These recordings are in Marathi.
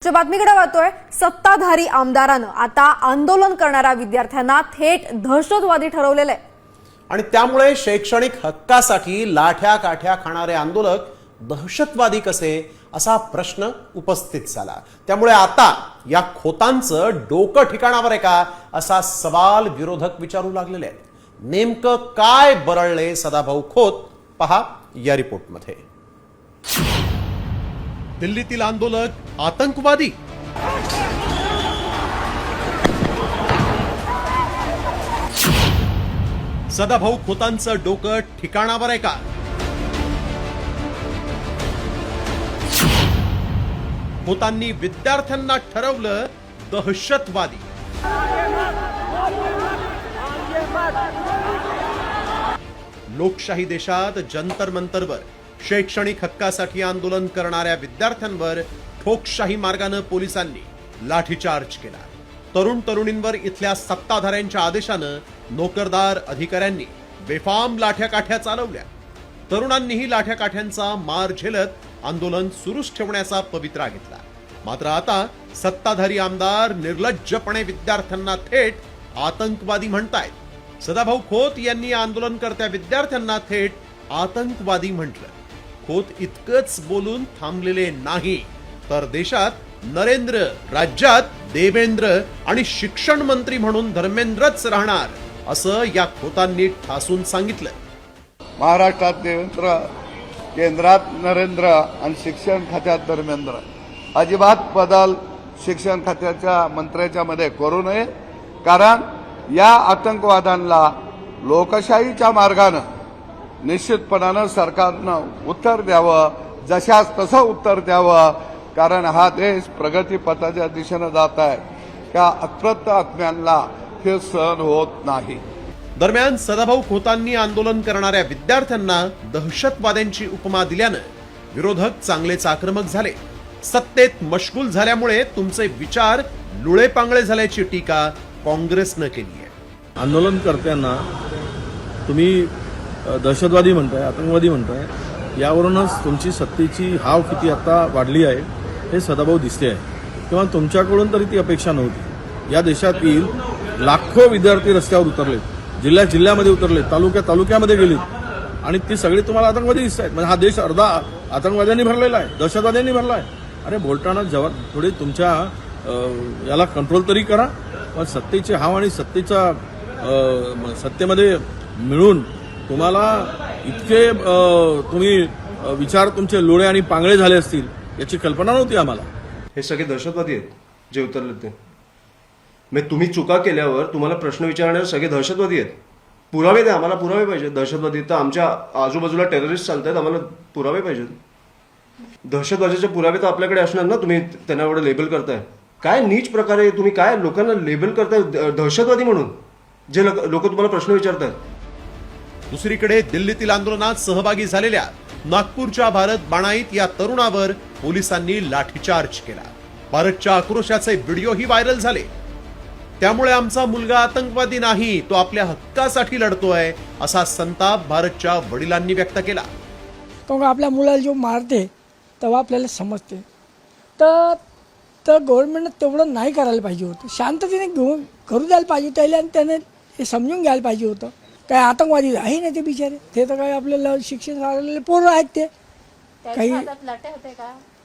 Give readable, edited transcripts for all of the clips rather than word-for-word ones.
बातमीकडे वाहतोय सत्ताधारी आमदारानं आता आंदोलन करणाऱ्या विद्यार्थ्यांना थेट दहशतवादी ठरवलेलं आहे आणि त्यामुळे शैक्षणिक हक्कासाठी लाठ्या काठ्या खाणारे आंदोलक दहशतवादी कसे असा प्रश्न उपस्थित झाला। त्यामुळे आता या खोतांचं डोकं ठिकाणावर आहे का असा सवाल विरोधक विचारू लागलेले आहेत। नेमकं काय बरळले सदाभाऊ खोत पहा या रिपोर्टमध्ये। दिल्लीतील आंदोलक आतंकवादी, सदाभाऊ खोतांचं डोकं ठिकाणावर आहे का? खोतांनी विद्यार्थ्यांना ठरवलं दहशतवादी। लोकशाही देशात जंतर मंतरवर शैक्षणिक हक्कासाठी आंदोलन करणाऱ्या विद्यार्थ्यांवर ठोकशाही मार्गाने पोलिसांनी लाठीचार्ज केला। तरुण तरुणींवर इथल्या सत्ताधाऱ्यांच्या आदेशानं नोकरदार अधिकाऱ्यांनी बेफाम लाठ्या काठ्या चालवल्या। तरुणांनीही लाठ्या काठ्यांचा मार झेलत आंदोलन सुरूच ठेवण्याचा पवित्रा घेतला। मात्र आता सत्ताधारी आमदार निर्लज्जपणे विद्यार्थ्यांना थेट आतंकवादी म्हणतायत। सदाभाऊ खोत यांनी आंदोलनकर्त्या विद्यार्थ्यांना थेट आतंकवादी म्हटलं। खोत इतकंच बोलून थांबलेले नाही तर देशात नरेंद्र, राज्यात देवेंद्र आणि शिक्षण मंत्री म्हणून धर्मेंद्रच राहणार असं या खोतांनी ठासून सांगितलं। महाराष्ट्रात देवेंद्र, केंद्रात नरेंद्र आणि शिक्षण खात्यात धर्मेंद्र, अजिबात बदल शिक्षण खात्याच्या मंत्र्याच्या मध्ये करू नये। कारण या आतंकवादांना लोकशाहीच्या मार्गानं निश्चितपणानं सरकारनं उत्तर द्यावं, जशास तसं उत्तर द्यावं। कारण हा देश प्रगतीपथाच्या दिशेनं जात आहे। त्या अप्रत्य आत्म्यांना हे सहन होत नाही। दरम्यान सदाभाऊ खोतांनी आंदोलन करणाऱ्या विद्यार्थ्यांना दहशतवाद्यांची उपमा दिल्यानं विरोधक चांगलेच आक्रमक झाले। सत्तेत मशगूल झाल्यामुळे तुमचे विचार लुळेपांगळे झाल्याची टीका काँग्रेसनं केली आहे। आंदोलनकर्त्यांना तुम्ही दहशतवादी म्हणताय, आतंकवादी म्हणताय, यावरूनच तुमची सत्तेची हाव किती आता वाढली आहे हे सदाभाऊ दिसते आहे। किंवा तुमच्याकडून तरी ती अपेक्षा नव्हती। या देशातील लाखो विद्यार्थी रस्त्यावर उतरले, जिल्ह्यामध्ये उतरले, तालुक्यामध्ये गेलेत आणि ती सगळी तुम्हाला आतंकवादी दिसत आहेत। म्हणजे हा देश अर्धा आतंकवाद्यांनी भरलेला आहे, दहशतवाद्यांनी भरला आहे। अरे बोलताना जेव्हा थोडी तुमच्या याला कंट्रोल तरी करा। पण सत्तेची हाव आणि सत्तेमध्ये मिळून तुम्हाला इतके तुम्ही विचार तुमचे लोळे आणि पांगळे झाले असतील याची कल्पना नव्हती आम्हाला। हे सगळे दहशतवादी आहेत जे उतरले ते। मग तुम्ही चुका केल्यावर तुम्हाला प्रश्न विचारणारे सगळे दहशतवादी आहेत। पुरावे द्या, आम्हाला पुरावे पाहिजे। दहशतवादी तर आमच्या आजूबाजूला टेररिस्ट चालतात, आम्हाला पुरावे पाहिजेत। दहशतवादीचे पुरावे तर आपल्याकडे असणार ना। तुम्ही त्यांना एवढं लेबल करताय, काय नीच प्रकारे तुम्ही काय लोकांना लेबल करताय दहशतवादी म्हणून, जे लोक तुम्हाला प्रश्न विचारतात। दुसरीकडे दिल्लीतील आंदोलनात सहभागी झालेल्या नागपूरच्या भारत बाणाईत या तरुणावर पोलिसांनी लाठीचार्ज केला। भारतच्या आक्रोशाचे व्हिडिओही व्हायरल झाले। त्यामुळे आमचा मुलगा आतंकवादी नाही, तो आपल्या हक्कासाठी लढतोय असा संताप भारतच्या वडिलांनी व्यक्त केला। कारण आपल्या मुलाला जो मारते तेव्हा आपल्याला समजते तर गव्हर्नमेंटनं तेवढं नाही करायला पाहिजे होतं। शांततेने घेऊन करू द्यायला पाहिजे त्याला आणि त्याने हे समजून घ्यायला पाहिजे होतं। काय आतंकवादी आहे ना ते बिचारे, ते तर काय आपल्याला शिक्षण झालेले पोरं आहेत। ते काही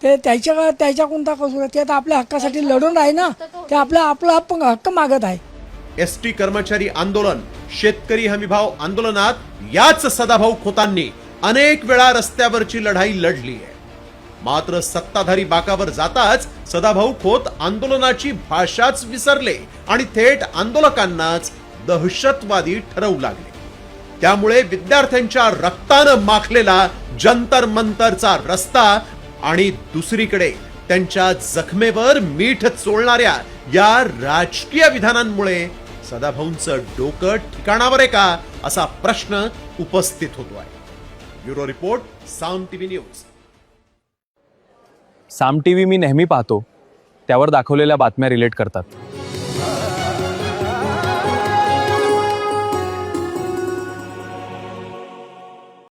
ते त्याच्या कोणता कसूर आहे? ते आता आपल्या हक्कासाठी लढून आहे ना, ते आपला हक्क मागत आहे। एसटी कर्मचारी आंदोलन, शेतकरी हमीभाव आंदोलनात याच सदाभाऊ खोतांनी अनेक वेळा रस्त्यावरची लढाई लढली आहे। मात्र सत्ताधारी बाकावर जाताच सदाभाऊ खोत आंदोलनाची भाषाच विसरले आणि थेट आंदोलकांनाच दहशतवादी ठरवू लागले। त्यामुळे विद्यार्थ्यांच्या रक्तानं माखलेला जंतर मंतरचा रस्ता आणि दुसरीकडे त्यांच्या जखमेवर मीठ चोळणाऱ्या या राजकीय विधानांमुळे सदाभाऊंचं डोकं ठिकाणावर आहे का असा प्रश्न उपस्थित होतो आहे। ब्युरो रिपोर्ट, साम टीव्ही न्यूज। साम टीव्ही मी नेहमी पाहतो, त्यावर दाखवलेल्या बातम्या रिलेट करतात।